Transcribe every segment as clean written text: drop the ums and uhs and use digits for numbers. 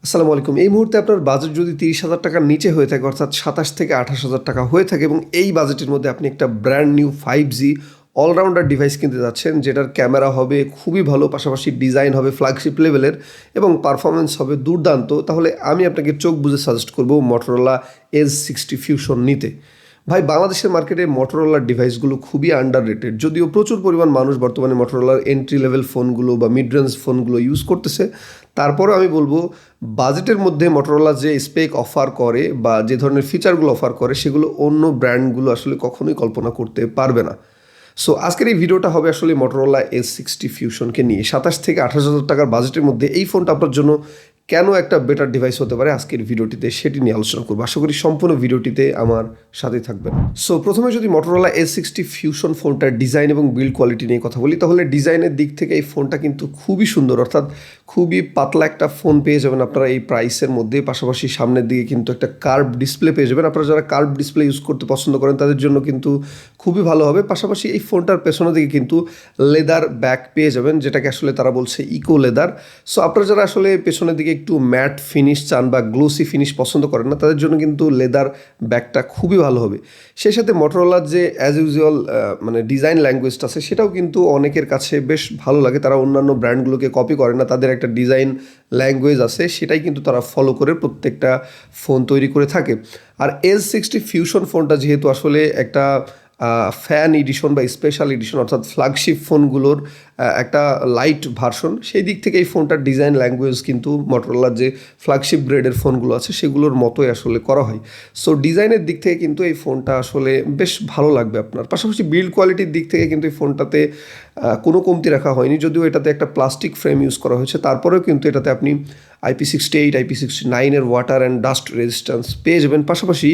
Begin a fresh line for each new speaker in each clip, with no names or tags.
আসসালামু আলাইকুম। এই মুহূর্তে আপনার বাজেট যদি ৩০,০০০ টাকার নিচে হয়ে থাকে অর্থাৎ ২৭ থেকে ২৮,০০০ টাকা হয়ে থাকে এবং এই বাজেটের মধ্যে আপনি একটা brand new 5G allrounder device কিনতে যাচ্ছেন যেটার ক্যামেরা হবে খুবই ভালো, পাশাপাশি ডিজাইন হবে ফ্ল্যাগশিপ লেভেলের এবং পারফরম্যান্স হবে দুর্দান্ত, তাহলে আমি আপনাকে চোখ বুজে সাজেস্ট করব Motorola Edge60 Fusion নিতে। ভাই, বাংলাদেশের মার্কেটে Motorola ডিভাইসগুলো খুবই আন্ডাররেটেড। যদিও প্রচুর পরিমাণ মানুষ বর্তমানে Motorolaর এন্ট্রি লেভেল ফোনগুলো বা মিড রেঞ্জ ফোনগুলো ইউজ করতেছে। তারপরেও আমি বলবো বাজেটের মধ্যে Motorola যে স্পেক অফার করে বা যে ধরনের ফিচারগুলো অফার করে সেগুলো অন্য ব্র্যান্ডগুলো আসলে কখনোই কল্পনা করতে পারবে না। সো আজকের এই ভিডিওটা হবে আসলে Motorola Edge60 Fusionকে নিয়ে। ২৭ থেকে ২৮,০০০ টাকার বাজেটের মধ্যে এই ফোনটা আপনার জন্য কেন একটা বেটার ডিভাইস হতে পারে আজকের ভিডিওটিতে সেটি নিয়ে আলোচনা করবো। আশা করি সম্পূর্ণ ভিডিওটিতে আমার সাথে থাকবেন। সো প্রথমে যদি Motorola Edge60 Fusion ফোনটার ডিজাইন এবং বিল্ড কোয়ালিটি নিয়ে কথা বলি, তাহলে ডিজাইনের দিক থেকে এই ফোনটা কিন্তু খুবই সুন্দর, অর্থাৎ খুবই পাতলা একটা ফোন পেয়ে যাবেন আপনারা এই প্রাইসের মধ্যে। পাশাপাশি সামনের দিকে কিন্তু একটা কার্ভ ডিসপ্লে পেয়ে যাবেন। আপনারা যারা কার্ভ ডিসপ্লে ইউজ করতে পছন্দ করেন তাদের জন্য কিন্তু খুবই ভালো হবে। পাশাপাশি এই ফোনটার পেছনের দিকে কিন্তু লেদার ব্যাক পেয়ে যাবেন, যেটাকে আসলে তারা বলছে ইকো লেদার। সো আপনারা যারা আসলে পেছনের দিকে একটু ম্যাট ফিনিশ চান বা গ্লোসি ফিনিশ পছন্দ করেন না, তাদের জন্য কিন্তু লেদার ব্যাকটা খুবই ভালো হবে। সেই সাথে Motorolaর যে অ্যাজ ইউজুয়াল মানে ডিজাইন ল্যাঙ্গুয়েজটা আছে সেটাও কিন্তু অনেকের কাছে বেশ ভালো লাগে। তারা অন্যান্য ব্র্যান্ডগুলোকে কপি করে না, তাদের একটা ডিজাইন ল্যাঙ্গুয়েজ আছে, সেটাই কিন্তু তারা ফলো করে প্রত্যেকটা ফোন তৈরি করে থাকে। আর Edge60 Fusion ফোনটা যেহেতু আসলে একটা ফ্যান এডিশন বা স্পেশাল এডিশন, অর্থাৎ ফ্ল্যাগশিপ ফোনগুলোর একটা লাইট ভার্সন, সেই দিক থেকে এই ফোনটার ডিজাইন ল্যাঙ্গুয়েজ কিন্তু Motorolaর যে ফ্ল্যাগশিপ গ্রেডের ফোনগুলো আছে সেগুলোর মতোই আসলে করা হয়। সো ডিজাইনের দিক থেকে কিন্তু এই ফোনটা আসলে বেশ ভালো লাগবে আপনার। পাশাপাশি বিল্ড কোয়ালিটির দিক থেকে কিন্তু এই ফোনটাতে কোনো কমতি রাখা হয়নি। যদিও এটাতে একটা প্লাস্টিক ফ্রেম ইউজ করা হয়েছে, তারপরেও কিন্তু এটাতে আপনি IP68 IP69 এর ওয়াটার অ্যান্ড ডাস্ট রেজিস্ট্যান্স পেয়ে যাবেন। পাশাপাশি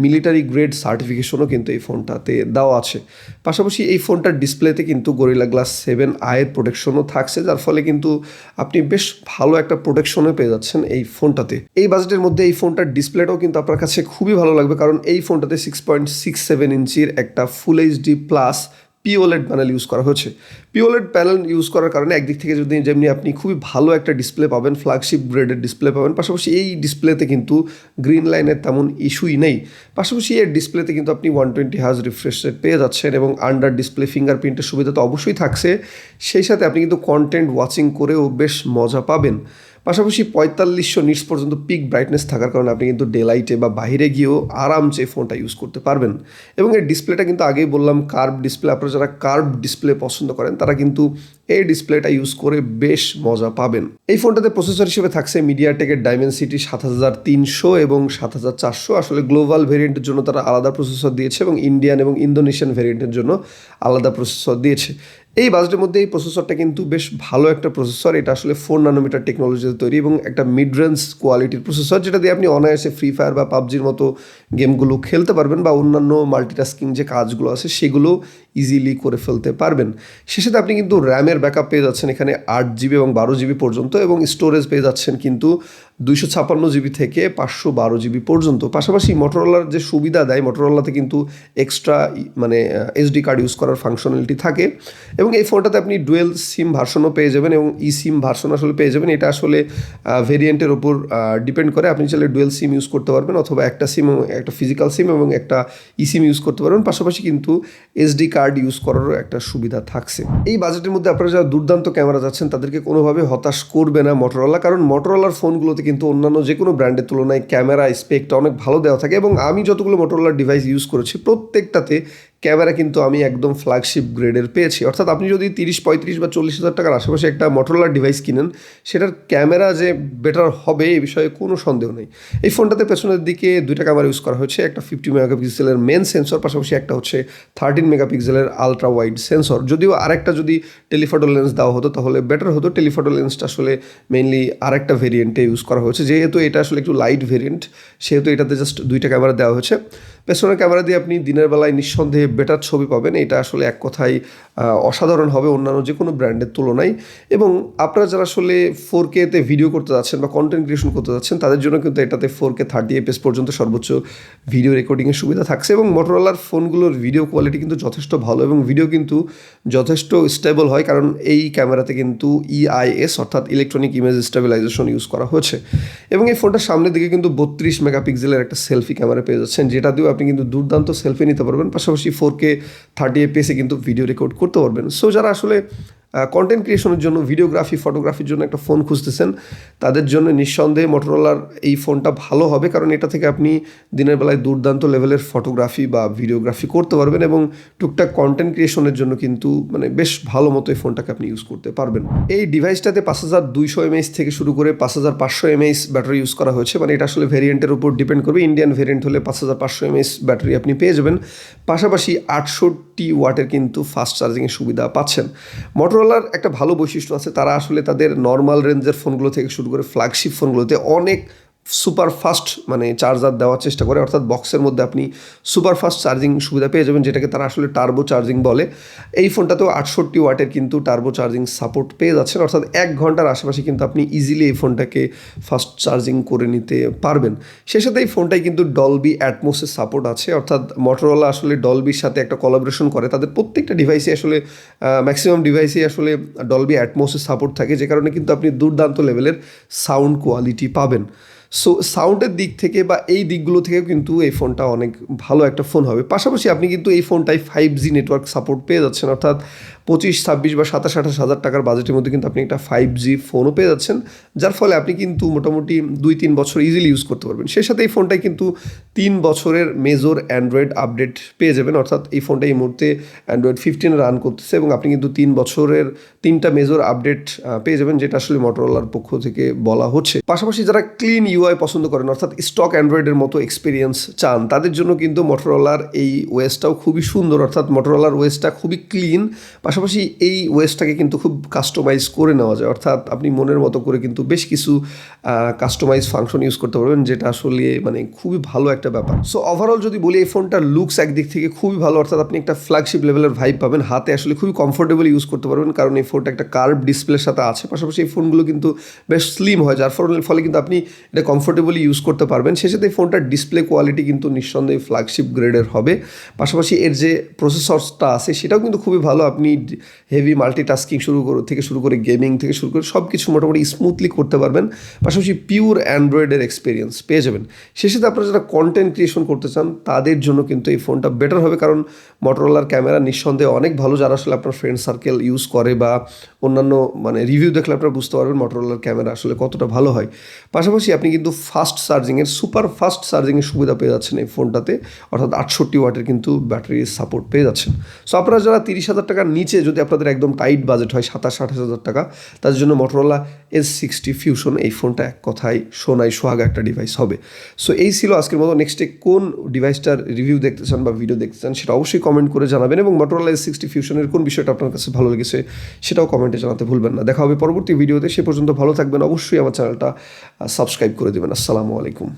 মিলিটারি গ্রেড সার্টিফিকেশনও কিন্তু এই ফোনটাতে দেওয়া আছে। পাশাপাশি এই ফোনটার ডিসপ্লেতে কিন্তু গরিলা গ্লাস 7 এর প্রোটেকশনও থাকছে, যার ফলে কিন্তু আপনি বেশ ভালো একটা প্রোটেকশনও পেয়ে যাচ্ছেন এই ফোনটাতে। এই বাজেটের মধ্যে এই ফোনটার ডিসপ্লেটাও কিন্তু আপনার কাছে খুবই ভালো লাগবে, কারণ এই ফোনটাতে 6.67 ইঞ্চির একটা full HD plus POLED panel use করা হয়েছে। পিওলেড প্যানেল ইউজ করার কারণে একদিক থেকে যদি যেমনি আপনি খুবই ভালো একটা ডিসপ্লে পাবেন, ফ্ল্যাগশিপ গ্রেডের ডিসপ্লে পাবেন, পাশাপাশি এই ডিসপ্লেতে কিন্তু গ্রিন লাইনের তেমন ইস্যুই নেই। পাশাপাশি এর ডিসপ্লেতে কিন্তু আপনি 120 হার্জ রিফ্রেশ রেট পেয়ে যাচ্ছেন এবং আন্ডার ডিসপ্লে ফিঙ্গারপ্রিন্টের সুবিধা তো অবশ্যই থাকছে। সেই সাথে আপনি কিন্তু কন্টেন্ট ওয়াচিং করেও বেশ মজা পাবেন। পাশাপাশি ৪৫০০ নিটস পর্যন্ত পিক ব্রাইটনেস থাকার কারণে আপনি কিন্তু ডে লাইটে বা বাইরে গিয়েও আরামসে ফোনটা ইউজ করতে পারবেন। এবং এর ডিসপ্লেটা কিন্তু আগেই বললাম কার্ভ ডিসপ্লে। আপনারা যারা কার্ভ ডিসপ্লে পছন্দ করেন তারা কিন্তু এই ডিসপ্লেটা ইউজ করে বেশ মজা পাবেন। এই ফোনটাতে প্রসেসর হিসেবে থাকছে মিডিয়াটেকের ডাইমেনসিটি ৭৩০০ এবং ৭৪০০। আসলে গ্লোবাল ভেরিয়েন্টের জন্য তারা আলাদা প্রসেসর দিয়েছে এবং ইন্ডিয়ান এবং ইন্দোনেশিয়ান ভেরিয়েন্টের জন্য আলাদা প্রসেসর দিয়েছে। এই বাজেটের মধ্যে এই প্রসেসরটা কিন্তু বেশ ভালো একটা প্রসেসর। এটা আসলে 4 ন্যানোমিটার টেকনোলজিতে তৈরি এবং একটা মিড রেঞ্জ কোয়ালিটির প্রসেসর, যেটা দিয়ে আপনি অনায়াসে ফ্রি ফায়ার বা পাবজির মতো গেমগুলো খেলতে পারবেন বা অন্যান্য মাল্টিটাস্কিং যে কাজগুলো আছে সেগুলো ইজিলি করে ফেলতে পারবেন। সে সাথে আপনি কিন্তু র্যামের ব্যাকআপ পেয়ে যাচ্ছেন এখানে 8 জিবি এবং 12 জিবি পর্যন্ত, এবং স্টোরেজ পেয়ে যাচ্ছেন কিন্তু 256 জিবি থেকে 512 জিবি পর্যন্ত। পাশাপাশি Motorolaর যে সুবিধা দেয়, Motorolaতে কিন্তু এক্সট্রা মানে এসডি কার্ড ইউজ করার ফাংশনালিটি থাকে এবং এই ফোনটাতে আপনি ডুয়েল সিম ভার্সনও পেয়ে যাবেন এবং ই সিম ভার্সন আসলে পেয়ে যাবেন। এটা আসলে ভেরিয়েন্টের ওপর ডিপেন্ড করে। আপনি চাইলে ডুয়েল সিম ইউজ করতে পারবেন অথবা একটা সিম, একটা ফিজিক্যাল সিম এবং একটা ই সিম ইউজ করতে পারবেন। পাশাপাশি কিন্তু এসডি কার্ড ইউজ করারও একটা সুবিধা থাকছে। এই বাজেটের মধ্যে আপনারা যারা দুর্দান্ত ক্যামেরা যাচ্ছেন তাদেরকে কোনোভাবে হতাশ করবে না Motorola, কারণ Motorolaর ফোনগুলোতে কিন্তু অন্যান্য যে কোনো ব্র্যান্ডের তুলনায় ক্যামেরা স্পেকটা অনেক ভালো দেওয়া থাকে এবং আমি যতগুলো Motorola ডিভাইস ইউজ করেছি প্রত্যেকটাতে ক্যামেরা কিন্তু আমি একদম ফ্ল্যাগশিপ গ্রেডের পেয়েছি। অর্থাৎ আপনি যদি ৩০, ৩৫ বা ৪০,০০০ টাকার আশেপাশে একটা Motorola ডিভাইস কিনেন, সেটার ক্যামেরা যে বেটার হবে এই বিষয়ে কোনো সন্দেহ নেই। এই ফোনটাতে পেছনের দিকে 2টা ক্যামেরা ইউজ করা হয়েছে, একটা 50 মেগাপিক্সেলের মেন সেন্সর, পাশাপাশি একটা হচ্ছে 13 মেগাপিক্সেলের আলট্রা ওয়াইড সেন্সর। যদিও আরেকটা যদি টেলিফটো লেন্স দেওয়া হতো তাহলে বেটার হতো। টেলিফটো লেন্সটা আসলে মেইনলি আরেকটা ভেরিয়েন্টে ইউজ করা হয়েছে, যেহেতু এটা আসলে একটু লাইট ভেরিয়েন্ট সেহেতু এটাতে জাস্ট 2টা ক্যামেরা দেওয়া হয়েছে। পেছনের ক্যামেরা দিয়ে আপনি দিনের বেলায় নিঃসন্দেহে বেটার ছবি পাবেন। এটা আসলে এক কথায় অসাধারণ হবে অন্যান্য যে কোনো ব্র্যান্ডের তুলনায়। এবং আপনারা যারা আসলে 4K-তে ভিডিও করতে যাচ্ছেন বা কন্টেন্ট ক্রিয়েশন করতে যাচ্ছেন তাদের জন্য কিন্তু এটাতে 4K 30 FPS পর্যন্ত সর্বোচ্চ ভিডিও রেকর্ডিংয়ের সুবিধা থাকছে। এবং মোটরোলার ফোনগুলোর ভিডিও কোয়ালিটি কিন্তু যথেষ্ট ভালো এবং ভিডিও কিন্তু যথেষ্ট স্টেবল হয়, কারণ এই ক্যামেরাতে কিন্তু EIS অর্থাৎ ইলেকট্রনিক ইমেজ স্টেবিলাইজেশন ইউজ করা হয়েছে। এবং এই ফোনটার সামনের দিকে কিন্তু 32 মেগাপিক্সেলের একটা সেলফি ক্যামেরা পেয়ে যাচ্ছেন, যেটা দিয়েও আপনি কিন্তু দুর্দান্ত সেলফি নিতে পারবেন, পাশাপাশি 4K 30 FPS-এ কিন্তু ভিডিও রেকর্ড করতে পারবেন। সো যারা আসলে কন্টেন্ট ক্রিয়েশনের জন্য, ভিডিওগ্রাফি, ফটোগ্রাফির জন্য একটা ফোন খুঁজতেছেন তাদের জন্য নিঃসন্দেহে মোটরোলার এই ফোনটা ভালো হবে, কারণ এটা থেকে আপনি দিনের বেলায় দুর্দান্ত লেভেলের ফটোগ্রাফি বা ভিডিওগ্রাফি করতে পারবেন এবং টুকটাক কন্টেন্ট ক্রিয়েশনের জন্য কিন্তু মানে বেশ ভালো মতো এই ফোনটাকে আপনি ইউজ করতে পারবেন। এই ডিভাইসটাতে 5200 mAh থেকে শুরু করে 5500 mAh ব্যাটারি ইউজ করা হয়েছে। মানে এটা আসলে ভেরিয়েন্টের উপর ডিপেন্ড করবে। ইন্ডিয়ান ভেরিয়েন্ট হলে 5500 mAh ব্যাটারি আপনি পেয়ে যাবেন, পাশাপাশি 68 ওয়াটের কিন্তু ফাস্ট চার্জিংয়ের সুবিধা পাচ্ছেন। মোটরোলার একটা ভালো বৈশিষ্ট্য আছে, তারা আসলে তাদের নর্মাল রেঞ্জের ফোনগুলো থেকে শুরু করে ফ্ল্যাগশিপ ফোনগুলোতে অনেক সুপার ফাস্ট মানে চার্জার দেওয়ার চেষ্টা করে, অর্থাৎ বক্সের মধ্যে আপনি সুপার ফাস্ট চার্জিং সুবিধা পেয়ে যাবেন, যেটাকে তারা আসলে টার্বো চার্জিং বলে। এই ফোনটাতেও 68 ওয়াটের কিন্তু টার্বো চার্জিং সাপোর্ট পেয়ে যাচ্ছেন, অর্থাৎ 1 ঘন্টার আশেপাশে কিন্তু আপনি ইজিলি এই ফোনটাকে ফাস্ট চার্জিং করে নিতে পারবেন। সেই সাথে এই ফোনটায় কিন্তু ডলবি অ্যাটমোসের সাপোর্ট আছে, অর্থাৎ মোটরোলা আসলে ডলবির সাথে একটা কোলাবোরেশন করে। তাদের প্রত্যেকটা ডিভাইসে আসলে ম্যাক্সিমাম ডিভাইসেই আসলে ডলবি অ্যাটমোসের সাপোর্ট থাকে, যে কারণে কিন্তু আপনি দুর্দান্ত লেভেলের সাউন্ড কোয়ালিটি পাবেন। সো সাউন্ডের দিক থেকে বা এই দিকগুলো থেকেও কিন্তু এই ফোনটা অনেক ভালো একটা ফোন হবে। পাশাপাশি আপনি কিন্তু এই ফোনটায় 5G নেটওয়ার্ক সাপোর্ট পেয়ে যাচ্ছেন, অর্থাৎ 25, 26 বা 27-28 হাজার টাকার বাজেটের মধ্যে কিন্তু আপনি একটা 5G ফোনও পেয়ে যাচ্ছেন, যার ফলে আপনি কিন্তু মোটামুটি 2-3 বছর ইজিলি ইউজ করতে পারবেন। সেই সাথে এই ফোনটায় কিন্তু 3 বছরের মেজর অ্যান্ড্রয়েড আপডেট পেয়ে যাবেন, অর্থাৎ এই ফোনটা এই মুহূর্তে অ্যান্ড্রয়েড 15 রান করতেছে এবং আপনি কিন্তু 3 বছরের 3টা মেজর আপডেট পেয়ে যাবেন, যেটা আসলে মোটরোলার পক্ষ থেকে বলা হচ্ছে। পাশাপাশি যারা ক্লিন UI পছন্দ করেন, অর্থাৎ স্টক অ্যান্ড্রয়েডের মতো এক্সপিরিয়েন্স চান, তাদের জন্য কিন্তু মোটরোলার এই ওয়েসটাও খুবই সুন্দর, অর্থাৎ মোটরোলার ওয়েসটা খুবই ক্লিন। পাশাপাশি এই ওয়েসটাকে কিন্তু খুব কাস্টমাইজ করে নেওয়া যায়, অর্থাৎ আপনি মনের মতো করে কিন্তু বেশ কিছু কাস্টমাইজ ফাংশন ইউজ করতে পারবেন, যেটা আসলে মানে খুবই ভালো একটা ব্যাপার। সো ওভারঅল যদি বলি, এই ফোনটার লুকস একদিক থেকে খুবই ভালো, অর্থাৎ আপনি একটা ফ্ল্যাগশিপ লেভেলের ভাইব পাবেন, হাতে আসলে খুবই কমফোর্টেবল ইউজ করতে পারবেন, কারণ এই ফোনটা একটা কার্ভ ডিসপ্লের সাথে আছে। পাশাপাশি এই ফোনগুলো কিন্তু বেশ স্লিম হয়, যার ফলে কিন্তু আপনি এটা কমফোর্টেবলি ইউজ করতে পারবেন। সেই সাথে এই ফোনটার ডিসপ্লে কোয়ালিটি কিন্তু নিঃসন্দেহে ফ্ল্যাগশিপ গ্রেডের হবে। পাশাপাশি এর যে প্রসেসরটা আছে সেটাও কিন্তু খুবই ভালো। আপনি হেভি মাল্টিটাস্কিং থেকে শুরু করে গেমিং থেকে শুরু করে সব কিছু মোটামুটি স্মুথলি করতে পারবেন। পাশাপাশি পিওর অ্যান্ড্রয়েডের এক্সপিরিয়েন্স পেয়ে যাবেন। সেই সাথে আপনারা যারা কন্টেন্ট ক্রিয়েশন করতে চান তাদের জন্য কিন্তু এই ফোনটা বেটার হবে, কারণ মোটরোলার ক্যামেরা নিঃসন্দেহে অনেক ভালো। যারা আসলে আপনার ফ্রেন্ড সার্কেল ইউজ করে বা অন্যান্য মানে রিভিউ দেখলে আপনারা বুঝতে পারবেন মোটরোলার ক্যামেরা আসলে কতটা ভালো হয়। পাশাপাশি আপনি কিন্তু ফাস্ট চার্জিংয়ের সুপার ফাস্ট চার্জিংয়ের সুবিধা পেয়ে যাচ্ছেন এই ফোনটাতে, অর্থাৎ 68 ওয়াটের কিন্তু ব্যাটারির সাপোর্ট পেয়ে যাচ্ছেন। সো আপনারা যারা 30,000 টাকার নিচে, যদি আপনাদের একদম টাইট বাজেট হয় 27-28 হাজার টাকা, তাদের জন্য মোটরোলা S60 ফিউশন এই ফোনটা এক কথায় সোনায় সোহাগা একটা ডিভাইস হবে। সো এই ছিল আজকের মতো। নেক্সটে কোন ডিভাইসটার রিভিউ দেখতে চান বা ভিডিও দেখতে চান সেটা অবশ্যই কমেন্ট করে জানাবেন, এবং মোটরোলা S60 ফিউশনের কোন বিষয়টা আপনার কাছে ভালো লেগেছে সেটাও কমেন্টে জানাতে ভুলবেন না। দেখা হবে পরবর্তী ভিডিওতে। সে পর্যন্ত ভালো থাকবেন। অবশ্যই আমার চ্যানেলটা সাবস্ক্রাইব করে দেবেন। আসসালামু আলাইকুম।